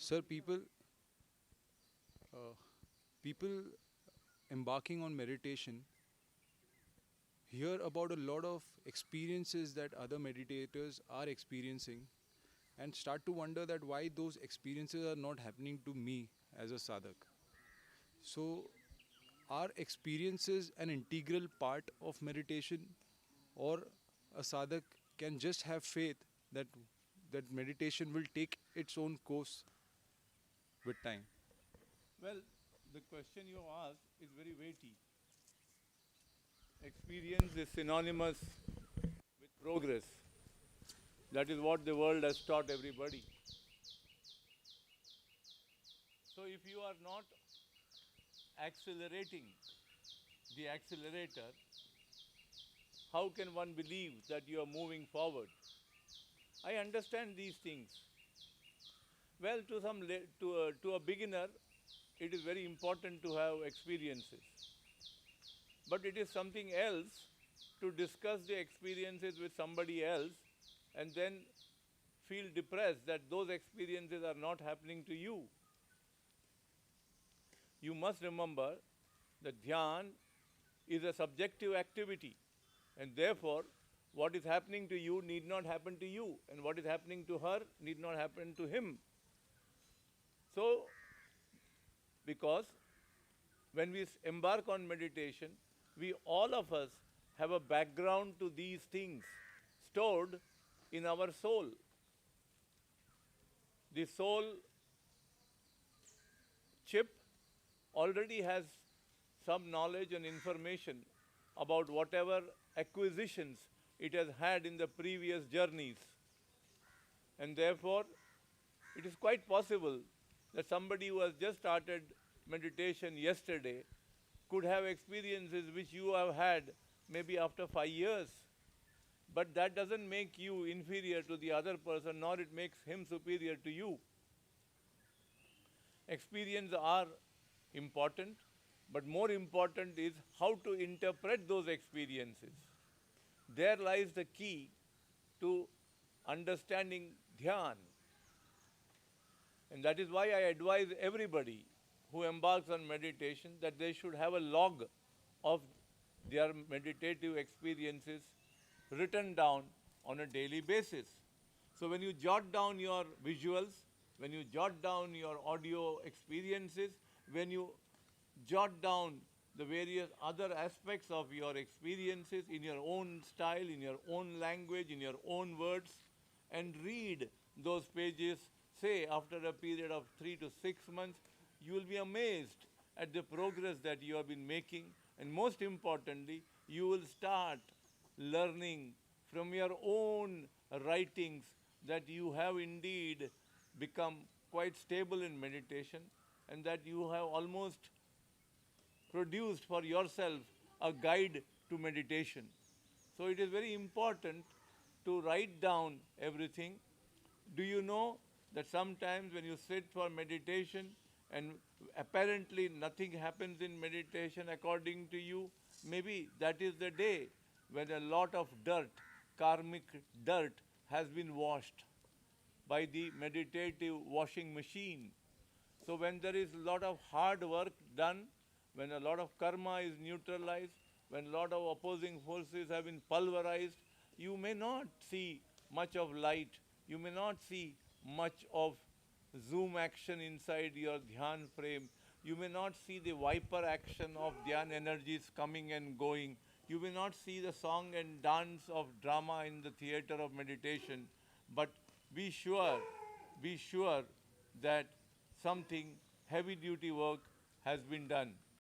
Sir, uh, people embarking on meditation hear about a lot of experiences that other meditators are experiencing and start to wonder that why those experiences are not happening to me as a sadhak. So, are experiences an integral part of meditation, or a sadhak can just have faith that meditation will take its own course with time? Well, the question you asked is very weighty. Experience is synonymous with progress. That is what the world has taught everybody. So if you are not accelerating the accelerator, how can one believe that you are moving forward? I understand these things. Well, to a beginner, it is very important to have experiences. But it is something else to discuss the experiences with somebody else and then feel depressed that those experiences are not happening to you. You must remember that dhyan is a subjective activity, and therefore what is happening to you need not happen to you, and what is happening to her need not happen to him. So, because when we embark on meditation, we all of us have a background to these things stored in our soul. The soul chip already has some knowledge and information about whatever acquisitions it has had in the previous journeys. And therefore, it is quite possible that somebody who has just started meditation yesterday could have experiences which you have had maybe after 5 years. But that doesn't make you inferior to the other person, nor it makes him superior to you. Experiences are important, but more important is how to interpret those experiences. There lies the key to understanding dhyan. And that is why I advise everybody who embarks on meditation that they should have a log of their meditative experiences written down on a daily basis. So when you jot down your visuals, when you jot down your audio experiences, when you jot down the various other aspects of your experiences in your own style, in your own language, in your own words, and read those pages, say after a period of 3 to 6 months, you will be amazed at the progress that you have been making, and most importantly, you will start learning from your own writings that you have indeed become quite stable in meditation and that you have almost produced for yourself a guide to meditation. So it is very important to write down everything. Do you know that sometimes when you sit for meditation and apparently nothing happens in meditation according to you, maybe that is the day when a lot of dirt, karmic dirt, has been washed by the meditative washing machine. So when there is a lot of hard work done, when a lot of karma is neutralized, when a lot of opposing forces have been pulverized, you may not see much of light, you may not see much of zoom action inside your dhyan frame, you may not see the viper action of dhyan energies coming and going, you may not see the song and dance of drama in the theater of meditation, but be sure, be sure that something heavy duty work has been done.